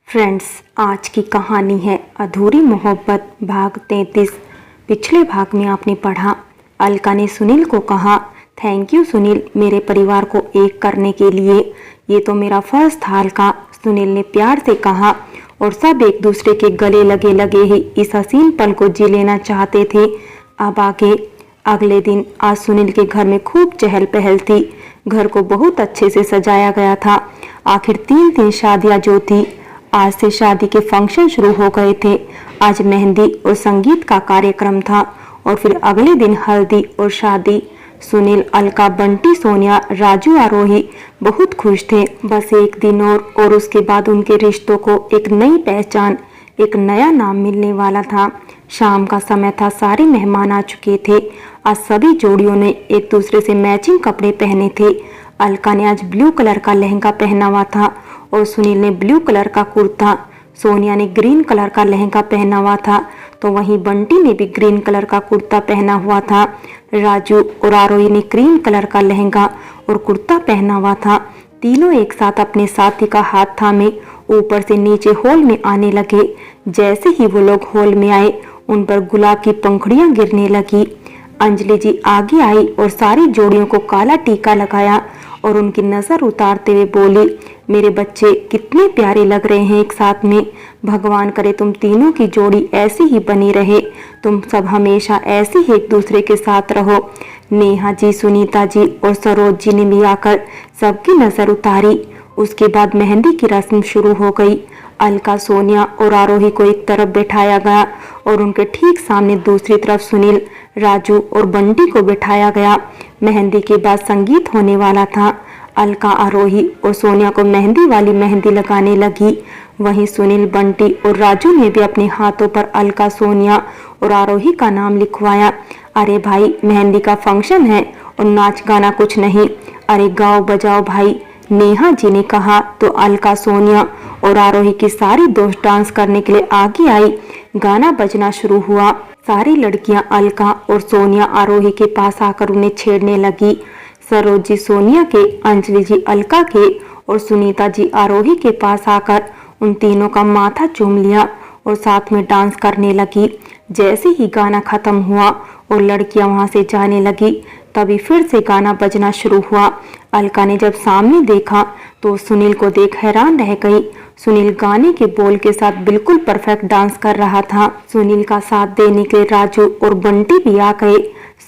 Friends, आज की कहानी है अधूरी मोहब्बत भाग 33। पिछले भाग में आपने पढ़ा, अलका ने सुनील को कहा, थैंक यू सुनील, मेरे परिवार को एक करने के लिए। ये तो मेरा फर्ज था अलका, सुनील ने प्यार से कहा। और सब एक दूसरे के गले लगे लगे ही इस हसीन पल को जी लेना चाहते थे। अब आगे अगले दिन आज सुनील के घर में खूब चहल पहल थी। घर को बहुत अच्छे से सजाया गया था। आखिर 3 दिन शादियां जो थी, आज से शादी के फंक्शन शुरू हो गए थे। आज मेहंदी और संगीत का कार्यक्रम था और फिर अगले दिन हल्दी और शादी। सुनील, अलका, बंटी, सोनिया, राजू, आरोही बहुत खुश थे। बस एक दिन और उसके बाद उनके रिश्तों को एक नई पहचान, एक नया नाम मिलने वाला था। शाम का समय था, सारे मेहमान आ चुके थे। आज सभी जोड़ियों ने एक दूसरे से मैचिंग कपड़े पहने थे। अलका ने आज ब्लू कलर का लहंगा पहना हुआ था और सुनील ने ब्लू कलर का कुर्ता। सोनिया ने ग्रीन कलर का लहंगा पहना हुआ था, तो वहीं बंटी ने भी ग्रीन कलर का कुर्ता पहना हुआ था। राजू और आरोही ने क्रीम कलर का लहंगा और कुर्ता पहना हुआ था। तीनों एक साथ अपने साथी का हाथ थामे ऊपर से नीचे हॉल में आने लगे। जैसे ही वो लोग हॉल में आए, उन पर गुलाब की पंखुड़ियां गिरने लगी। अंजलि जी आगे आई और सारी जोड़ियों को काला टीका लगाया और उनकी नजर उतारते हुए बोली, मेरे बच्चे कितने प्यारे लग रहे हैं एक साथ में। भगवान करे तुम तीनों की जोड़ी ऐसी ही बनी रहे, तुम सब हमेशा ऐसे ही एक दूसरे के साथ रहो। नेहा जी, सुनीता जी और सरोज जी ने भी आकर सबकी नजर उतारी। उसके बाद मेहंदी की रस्म शुरू हो गई। अलका, सोनिया और आरोही को एक तरफ बैठाया गया और उनके ठीक सामने दूसरी तरफ सुनील, राजू और बंटी को बैठाया गया। मेहंदी के बाद संगीत होने वाला था। अलका, आरोही और सोनिया को मेहंदी वाली मेहंदी लगाने लगी। वहीं सुनील, बंटी और राजू ने भी अपने हाथों पर अलका, सोनिया और आरोही का नाम लिखवाया। अरे भाई, मेहंदी का फंक्शन है और नाच गाना कुछ नहीं, अरे गाओ बजाओ भाई, नेहा जी ने कहा। तो अलका, सोनिया और आरोही की सारी दोस्त डांस करने के लिए आगे आई। गाना बजना शुरू हुआ। सारी लड़कियां अलका और सोनिया, आरोही के पास आकर उन्हें छेड़ने लगी। सरोज जी सोनिया के, अंजलि जी अलका के और सुनीता जी आरोही के पास आकर उन तीनों का माथा चूम लिया और साथ में डांस करने लगी। जैसे ही गाना खत्म हुआ और लड़कियां वहां से जाने लगी, तभी फिर से गाना बजना शुरू हुआ। अलका ने जब सामने देखा तो सुनील को देख हैरान रह गई। सुनील गाने के बोल के साथ बिल्कुल परफेक्ट डांस कर रहा था। सुनील का साथ देने के लिए राजू और बंटी भी आ गए।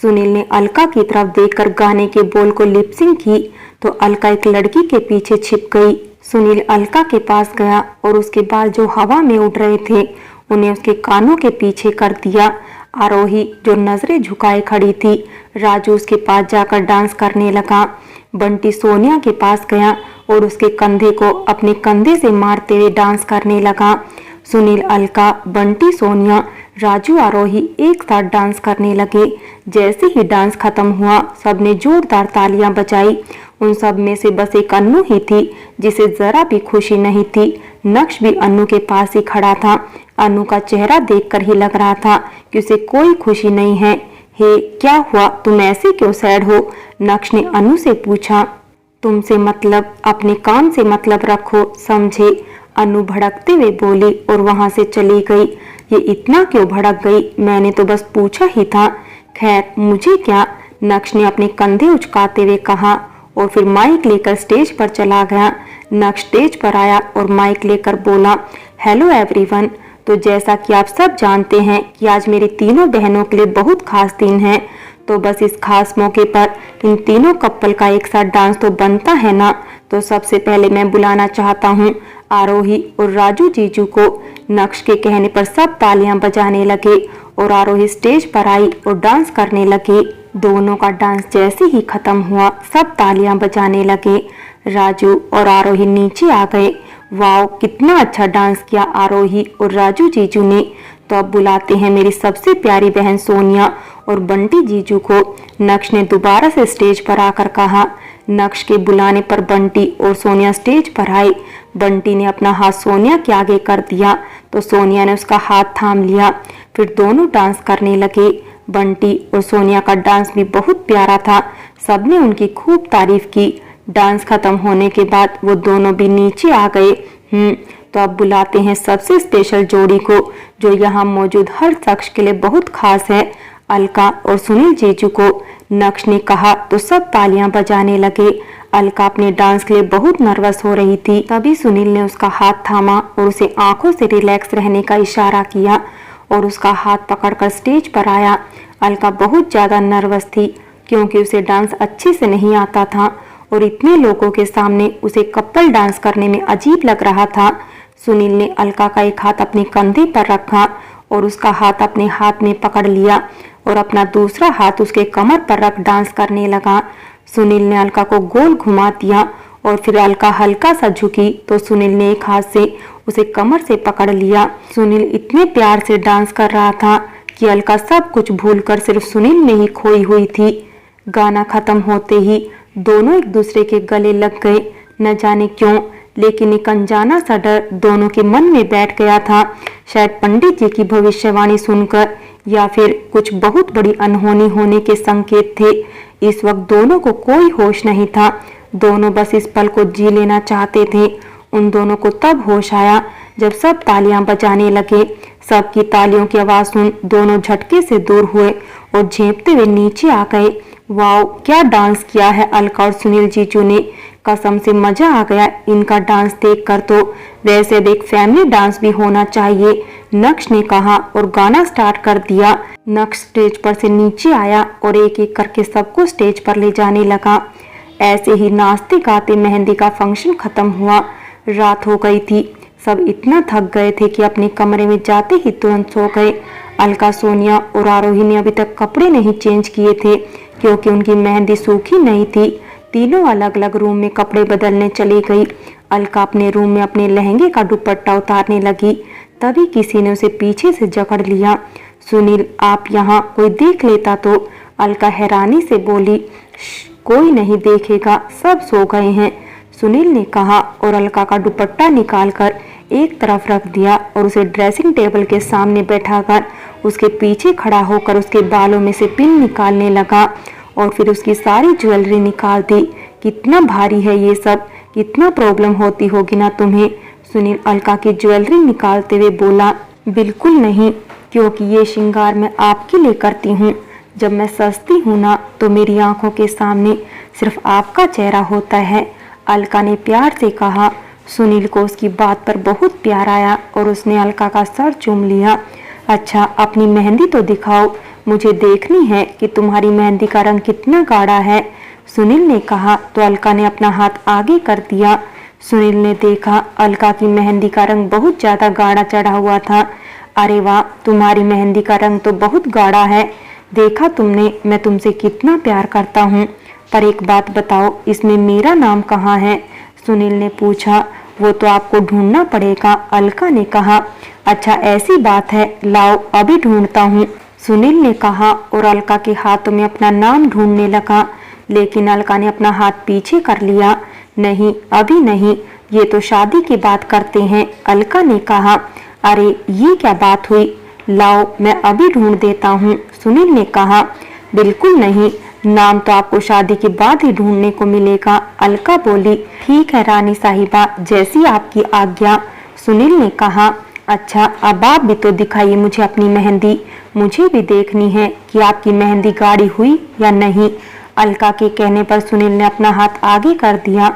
सुनील ने अलका की तरफ देखकर गाने के बोल को लिपसिंग की, तो अलका एक लड़की के पीछे छिप गई। सुनील अलका के पास गया और उसके बाल जो हवा में उड़ रहे थे, उन्हें उसके कानों के पीछे कर दिया। आरोही जो नजरें झुकाए खड़ी थी, राजू उसके पास जाकर डांस करने लगा। बंटी सोनिया के पास गया और उसके कंधे को अपने कंधे से मारते हुए डांस करने लगा। सुनील, अलका, बंटी, सोनिया, राजू, आरोही एक साथ डांस करने लगे। जैसे ही डांस खत्म हुआ, सबने जोरदार तालियां बजाई। उन सब में से बस एक अन्नू ही थी जिसे जरा भी खुशी नहीं थी। नक्श भी अन्नू के पास ही खड़ा था। अन्नू का चेहरा देखकर ही लग रहा था कि उसे कोई खुशी नहीं है। हे, क्या हुआ, तुम ऐसे क्यों सैड हो? नक्श ने अन्नू से पूछा। तुमसे मतलब, अपने काम से मतलब रखो, समझे? अन्नू भड़कते हुए बोली और वहां से चली गई। ये इतना क्यों भड़क गई? मैंने तो बस पूछा ही था। खैर, मुझे क्या, नक्श ने अपने कंधे उचकाते हुए कहा और फिर माइक लेकर स्टेज पर चला गया। नक्श स्टेज पर आया और माइक लेकर बोला, हेलो एवरीवन। तो जैसा कि आप सब जानते हैं कि आज मेरी तीनों बहनों के लिए बहुत खास दिन है, तो बस इस खास मौके पर इन तीनों कपल का एक साथ डांस तो बनता है ना। तो सबसे पहले मैं बुलाना चाहता हूँ आरोही और राजू जीजू को। नक्श के कहने पर सब तालियां बजाने लगे और आरोही स्टेज पर आई और डांस करने लगे। दोनों का डांस जैसे ही खत्म हुआ, सब तालियां बजाने लगे। राजू और आरोही नीचे आ गए। वाओ, कितना अच्छा डांस किया आरोही और राजू जीजू ने। तो अब बुलाते हैं मेरी सबसे प्यारी बहन सोनिया और बंटी जीजू को। नक्श ने दोबारा से स्टेज पर आकर कहा। नक्श के बुलाने पर बंटी और सोनिया स्टेज पर आई। बंटी ने अपना हाथ सोनिया के आगे कर दिया, तो सोनिया ने उसका हाथ थाम लिया। फिर दोनों डांस करने लगे। बंटी और सोनिया का डांस भी बहुत प्यारा था। सबने उनकी खूब तारीफ की। डांस खत्म होने के बाद वो दोनों भी नीचे आ गए। तो अब बुलाते हैं सबसे स्पेशल जोड़ी को, जो यहाँ मौजूद हर शख्स के लिए बहुत खास है, अलका और सुनील जीजू को। नक्श ने कहा तो सब तालियां बजाने लगे। अलका अपने डांस के लिए बहुत नर्वस हो रही थी। तभी सुनील ने उसका हाथ थामा और उसे आंखों से रिलैक्स रहने का इशारा किया और उसका हाथ पकड़कर स्टेज पर आया। अलका बहुत ज्यादा नर्वस थी क्योंकि उसे डांस अच्छे से नहीं आता था और इतने लोगों के सामने उसे कपल डांस करने में अजीब लग रहा था। सुनील ने अलका का एक हाथ अपने कंधे पर रखा और उसका हाथ अपने हाथ में पकड़ लिया और अपना दूसरा हाथ उसके कमर पर रख डांस करने लगा। सुनील ने अलका को गोल घुमा दिया और फिर अलका हल्का सा झुकी तो सुनील ने एक हाथ से उसे कमर से पकड़ लिया। सुनील इतने प्यार से डांस कर रहा था कि अलका सब कुछ भूलकर सिर्फ सुनील में ही खोई हुई थी। गाना खत्म होते ही दोनों एक दूसरे के गले लग गए। न जाने क्यों, लेकिन एक अनजाना सा डर दोनों के मन में बैठ गया था। शायद पंडित जी की भविष्यवाणी सुनकर या फिर कुछ बहुत बड़ी अनहोनी होने के संकेत थे। इस वक्त दोनों को कोई होश नहीं था। दोनों बस इस पल को जी लेना चाहते थे। उन दोनों को तब होश आया जब सब तालियां बजाने लगे। सबकी तालियों की आवाज सुन दोनों झटके से दूर हुए और झेंपते हुए नीचे आ गए। वाओ, क्या डांस किया है अलका और सुनील जीजू ने। कसम से मजा आ गया इनका डांस देखकर। तो वैसे अब एक फैमिली डांस भी होना चाहिए, नक्श ने कहा और गाना स्टार्ट कर दिया। नक्श स्टेज पर से नीचे आया और एक एक करके सबको स्टेज पर ले जाने लगा। ऐसे ही नाचते गाते मेहंदी का फंक्शन खत्म हुआ। रात हो गई थी। सब इतना थक गए थे कि अपने कमरे में जाते ही तुरंत सो गए। अलका, सोनिया और आरोही ने अभी तक कपड़े नहीं चेंज किए थे क्योंकि उनकी मेहंदी सूखी नहीं थी। तीनों अलग अलग रूम में कपड़े बदलने चली गई। अलका अपने रूम में अपने लहंगे का दुपट्टा उतारने लगी। तभी किसी ने उसे पीछे से जकड़ लिया। सुनील, आप यहाँ, कोई देख लेता तो। अलका हैरानी से बोली, कोई नहीं देखेगा, सब सो गए हैं, सुनील ने कहा और अलका का दुपट्टा निकालकर एक तरफ रख दिया और उसे ड्रेसिंग टेबल के सामने बैठाकर उसके पीछे खड़ा होकर उसके बालों में से पिन निकालने लगा और फिर उसकी सारी ज्वेलरी निकाल दी। कितना भारी है ये सब, कितना प्रॉब्लम होती होगी ना तुम्हें, सुनील अलका की ज्वेलरी निकालते हुए बोला। बिल्कुल नहीं, क्योंकि ये श्रृंगार मैं आपके लिए करती हूँ। जब मैं सजती हूँ ना तो मेरी आंखों के सामने सिर्फ आपका चेहरा होता है, अलका ने प्यार से कहा। सुनील को उसकी बात पर बहुत प्यार आया और उसने अलका का सर चूम लिया। अच्छा, अपनी मेहंदी तो दिखाओ, मुझे देखनी है कि तुम्हारी मेहंदी का रंग कितना गाढ़ा है, सुनील ने कहा तो अलका ने अपना हाथ आगे कर दिया। सुनील ने देखा अलका की मेहंदी का रंग बहुत ज्यादा गाढ़ा चढ़ा हुआ था। अरे वाह, तुम्हारी मेहंदी का रंग तो बहुत गाढ़ा है। देखा तुमने, मैं तुमसे कितना प्यार करता हूँ। पर एक बात बताओ, इसमें मेरा नाम कहाँ है, सुनील ने पूछा। वो तो आपको ढूंढना पड़ेगा, अलका ने कहा। अच्छा, ऐसी बात है, लाओ अभी ढूंढता हूँ, सुनील ने कहा और अलका के हाथों में अपना नाम ढूंढने लगा। लेकिन अलका ने अपना हाथ पीछे कर लिया। नहीं, अभी नहीं, ये तो शादी की बात करते हैं, अलका ने कहा। अरे ये क्या बात हुई, लाओ मैं अभी ढूंढ देता हूँ, सुनील ने कहा। बिल्कुल नहीं, नाम तो आपको शादी के बाद ही ढूंढने को मिलेगा, अलका बोली। ठीक है रानी साहिबा, जैसी आपकी आज्ञा, सुनील ने कहा। अच्छा, अब आप भी तो दिखाइए मुझे अपनी मेहंदी, मुझे भी देखनी है कि आपकी मेहंदी गाढ़ी हुई या नहीं। अलका के कहने पर सुनील ने अपना हाथ आगे कर दिया।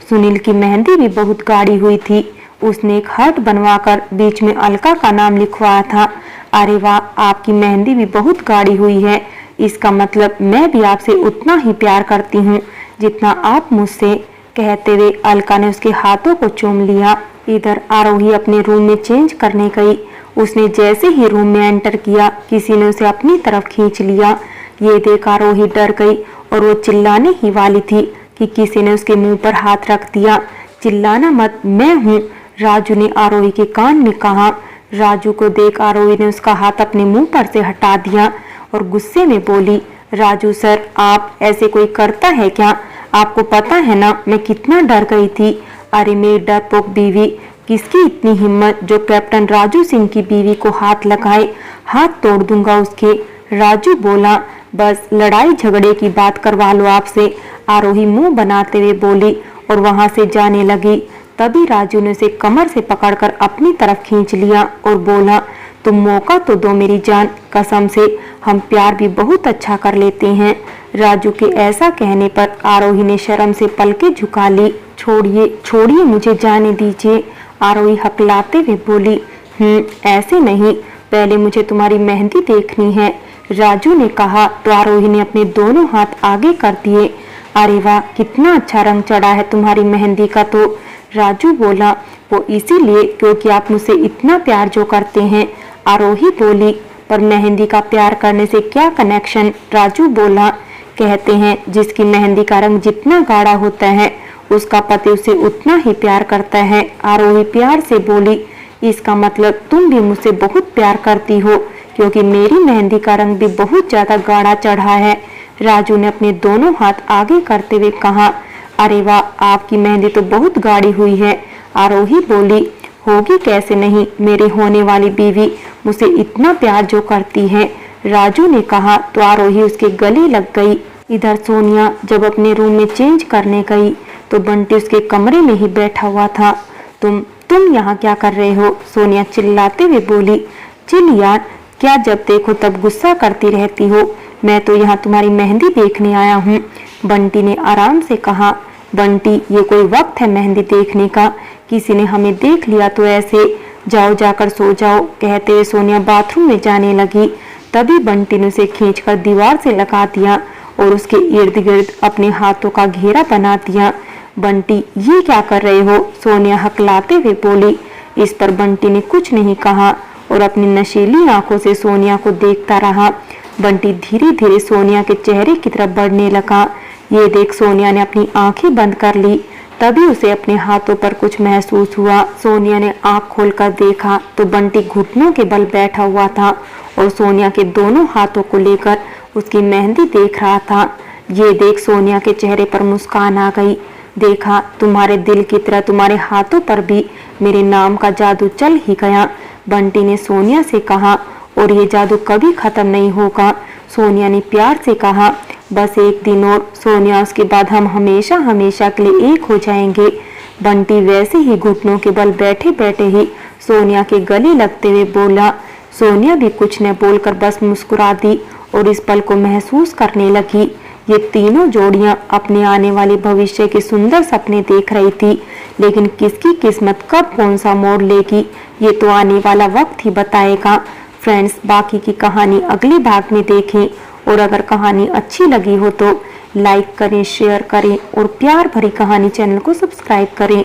सुनील की मेहंदी भी बहुत गाढ़ी हुई थी। उसने एक हार्ट बनवाकर बीच में अलका का नाम लिखवाया था। अरे वाह, आपकी मेहंदी भी बहुत गाढ़ी हुई है, इसका मतलब मैं भी आपसे उतना ही प्यार करती हूँ जितना आप मुझसे, कहते हुए अलका ने उसके हाथों को चूम लिया। इधर आरोही अपने रूम में चेंज करने गई। उसने जैसे ही रूम में एंटर किया, किसी ने उसे अपनी तरफ खींच लिया। ये देख आरोही डर गई और वो चिल्लाने ही वाली थी कि किसी ने उसके मुंह पर हाथ रख दिया। चिल्लाना मत, मैं हूँ, राजू ने आरोही के कान में कहा। राजू को देख आरोही ने उसका हाथ अपने मुंह पर से हटा दिया और गुस्से में बोली, राजू सर, आप ऐसे कोई करता है क्या? आपको पता है ना मैं कितना डर गई थी। अरे मेरी डरपोक बीवी, किसकी इतनी हिम्मत जो कैप्टन राजू सिंह की बीवी को हाथ लगाए, हाथ तोड़ दूंगा उसके, राजू बोला। बस लड़ाई झगड़े की बात करवा लो आपसे, आरोही मुंह बनाते हुए बोली और वहां से जाने लगी। तभी राजू ने उसे कमर से पकड़कर अपनी तरफ खींच लिया और बोला, तुम मौका तो दो मेरी जान, कसम से हम प्यार भी बहुत अच्छा कर लेते हैं। राजू के ऐसा कहने पर आरोही ने शर्म से पलकें झुका ली। छोड़िए छोड़िए, मुझे जाने दीजिए, आरोही हकलाते हुए बोली। ऐसे नहीं, पहले मुझे तुम्हारी मेहंदी देखनी है, राजू ने कहा तो आरोही ने अपने दोनों हाथ आगे कर दिए। अरे वाह, कितना अच्छा रंग चढ़ा है तुम्हारी मेहंदी का तो, राजू बोला। वो इसीलिए क्योंकि आप मुझसे इतना प्यार जो करते हैं, आरोही बोली। पर मेहंदी का प्यार करने से क्या कनेक्शन, राजू बोला। कहते हैं जिसकी मेहंदी का रंग जितना गाढ़ा होता है उसका पति उसे उतना ही प्यार करता है, आरोही प्यार से बोली। इसका मतलब तुम भी मुझसे बहुत प्यार करती हो, क्योंकि मेरी मेहंदी का रंग भी बहुत ज्यादा गाढ़ा चढ़ा है, राजू ने अपने दोनों हाथ आगे करते हुए कहा। अरे वाह, आपकी मेहंदी तो बहुत गाढ़ी हुई है, आरोही बोली। होगी कैसे नहीं, मेरी होने वाली बीवी मुझसे इतना प्यार जो करती है, राजू ने कहा तो आरोही उसके गले लग गई। इधर सोनिया जब अपने रूम में चेंज करने गई तो बंटी उसके कमरे में ही बैठा हुआ था। तुम यहाँ क्या कर रहे हो, सोनिया चिल्लाते हुए बोली। चिल यार, क्या जब देखो तब गुस्सा करती रहती हो, मैं तो यहाँ तुम्हारी मेहंदी देखने आया हूँ, बंटी ने आराम से कहा। बंटी, ये कोई वक्त है मेहंदी देखने का, किसी ने हमें देख लिया तो ऐसे, जाओ जाकर सो जाओ, कहते हुए सोनिया बाथरूम में जाने लगी। तभी बंटी ने उसे खींचकर दीवार से लगा दिया और उसके इर्द गिर्द अपने हाथों का घेरा बना दिया। बंटी, ये क्या कर रहे हो, सोनिया हकलाते हुए बोली। इस पर बंटी ने कुछ नहीं कहा और अपनी नशीली आंखों से सोनिया को देखता रहा। बंटी धीरे धीरे सोनिया के चेहरे की तरफ बढ़ने लगा। ये देख सोनिया ने अपनी आंखें बंद कर ली। तभी उसे अपने हाथों पर कुछ महसूस हुआ। सोनिया ने आंख खोलकर देखा तो बंटी घुटनों के बल बैठा हुआ था और सोनिया के दोनों हाथों को लेकर उसकी मेहंदी देख रहा था। ये देख सोनिया के चेहरे पर मुस्कान आ गई। देखा, तुम्हारे दिल की तरह तुम्हारे हाथों पर भी मेरे नाम का जादू चल ही गया, बंटी ने सोनिया से कहा। और ये जादू कभी खत्म नहीं होगा, सोनिया ने प्यार से कहा। बस एक दिन और सोनिया, उसके बाद हम हमेशा हमेशा के लिए एक हो जाएंगे। बंटी वैसे ही घुटनों के बल बैठे बैठे ही सोनिया के गले लगते हुए बोला। सोनिया भी कुछ न बोलकर बस मुस्कुरा दी और इस पल को महसूस करने लगी। ये तीनों जोड़ियां अपने आने वाले भविष्य के सुंदर सपने देख रही थी, लेकिन किसकी किस्मत कब कौन सा मोड़ लेगी ये तो आने वाला वक्त ही बताएगा। फ्रेंड्स, बाकी की कहानी अगले भाग में देखें और अगर कहानी अच्छी लगी हो तो लाइक करें, शेयर करें और प्यार भरी कहानी चैनल को सब्सक्राइब करें।